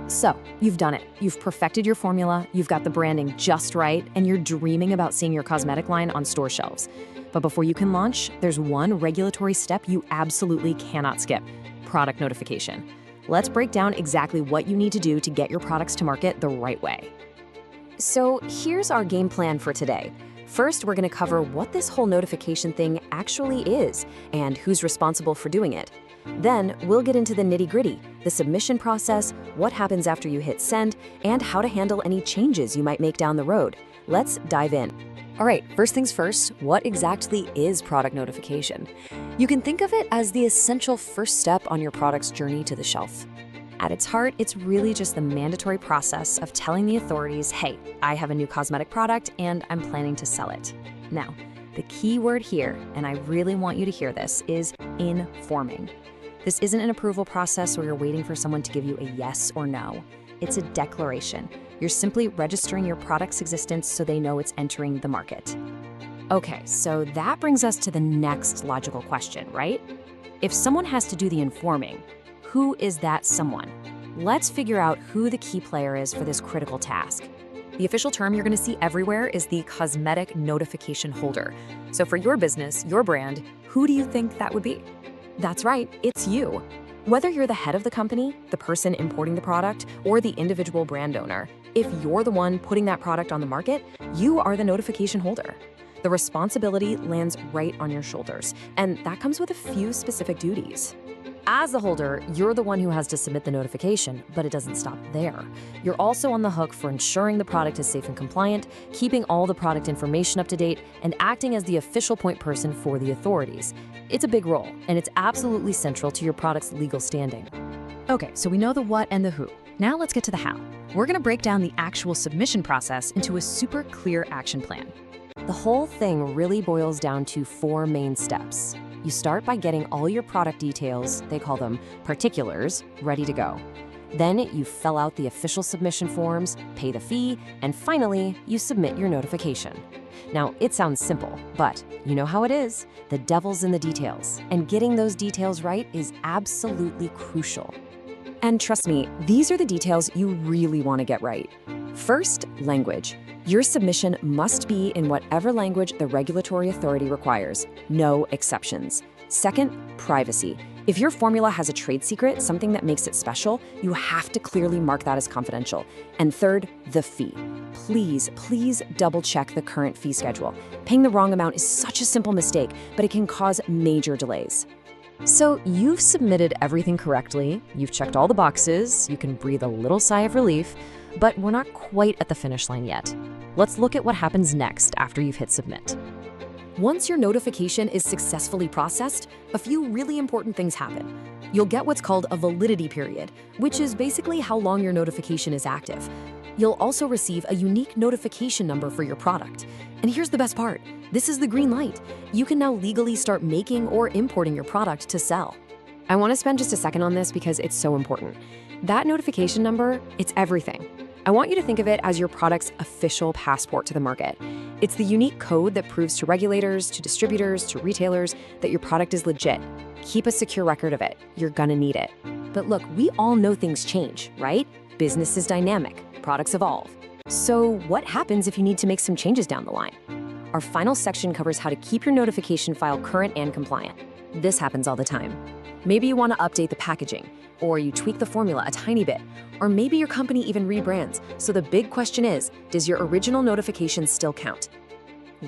So, you've done it. You've perfected your formula, you've got the branding just right, and you're dreaming about seeing your cosmetic line on store shelves. But before you can launch, there's one regulatory step you absolutely cannot skip: product notification. Let's break down exactly what you need to do to get your products to market the right way. So, here's our game plan for today. First, we're going to cover what this whole notification thing actually is and who's responsible for doing it. Then, we'll get into the nitty-gritty, the submission process, what happens after you hit send, and how to handle any changes you might make down the road. Let's dive in. All right, first things first, what exactly is product notification? You can think of it as the essential first step on your product's journey to the shelf. At its heart, it's really just the mandatory process of telling the authorities, hey, I have a new cosmetic product and I'm planning to sell it. Now, the key word here, and I really want you to hear this, is informing. This isn't an approval process where you're waiting for someone to give you a yes or no. It's a declaration. You're simply registering your product's existence so they know it's entering the market. Okay, so that brings us to the next logical question, right? If someone has to do the informing, who is that someone? Let's figure out who the key player is for this critical task. The official term you're going to see everywhere is the cosmetic notification holder. So for your business, your brand, who do you think that would be? That's right, it's you. Whether you're the head of the company, the person importing the product, or the individual brand owner, if you're the one putting that product on the market, you are the notification holder. The responsibility lands right on your shoulders, and that comes with a few specific duties. As the holder, you're the one who has to submit the notification, but it doesn't stop there. You're also on the hook for ensuring the product is safe and compliant, keeping all the product information up to date, and acting as the official point person for the authorities. It's a big role, and it's absolutely central to your product's legal standing. Okay, so we know the what and the who. Now let's get to the how. We're gonna break down the actual submission process into a super clear action plan. The whole thing really boils down to 4 main steps. You start by getting all your product details, they call them particulars, ready to go. Then you fill out the official submission forms, pay the fee, and finally, you submit your notification. Now, it sounds simple, but you know how it is. The devil's in the details, and getting those details right is absolutely crucial. And trust me, these are the details you really want to get right. First, language. Your submission must be in whatever language the regulatory authority requires, no exceptions. Second, privacy. If your formula has a trade secret, something that makes it special, you have to clearly mark that as confidential. And third, the fee. Please double check the current fee schedule. Paying the wrong amount is such a simple mistake, but it can cause major delays. So you've submitted everything correctly, you've checked all the boxes, you can breathe a little sigh of relief, but we're not quite at the finish line yet. Let's look at what happens next after you've hit submit. Once your notification is successfully processed, a few really important things happen. You'll get what's called a validity period, which is basically how long your notification is active. You'll also receive a unique notification number for your product. And here's the best part. This is the green light. You can now legally start making or importing your product to sell. I want to spend just a second on this because it's so important. That notification number, it's everything. I want you to think of it as your product's official passport to the market. It's the unique code that proves to regulators, to distributors, to retailers that your product is legit. Keep a secure record of it. You're gonna need it. But look, we all know things change, right? Business is dynamic, products evolve. So what happens if you need to make some changes down the line? Our final section covers how to keep your notification file current and compliant. This happens all the time. Maybe you want to update the packaging, or you tweak the formula a tiny bit, or maybe your company even rebrands. So the big question is, does your original notification still count?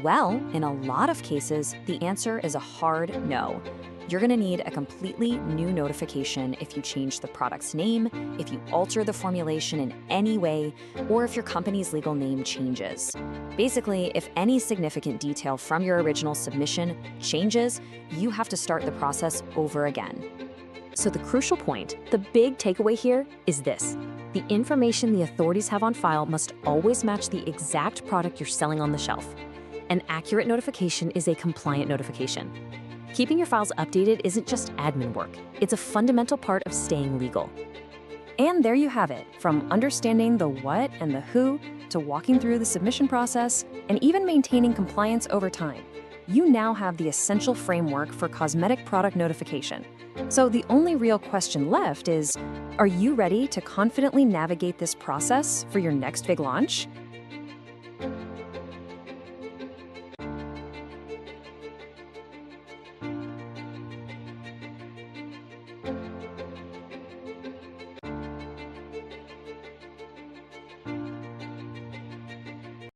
Well, in a lot of cases, the answer is a hard no. You're gonna need a completely new notification if you change the product's name, if you alter the formulation in any way, or if your company's legal name changes. Basically, if any significant detail from your original submission changes, you have to start the process over again. So the crucial point, the big takeaway here is this. The information the authorities have on file must always match the exact product you're selling on the shelf. An accurate notification is a compliant notification. Keeping your files updated isn't just admin work. It's a fundamental part of staying legal. And there you have it, from understanding the what and the who, to walking through the submission process, and even maintaining compliance over time. you now have the essential framework for cosmetic product notification. So the only real question left is, are you ready to confidently navigate this process for your next big launch?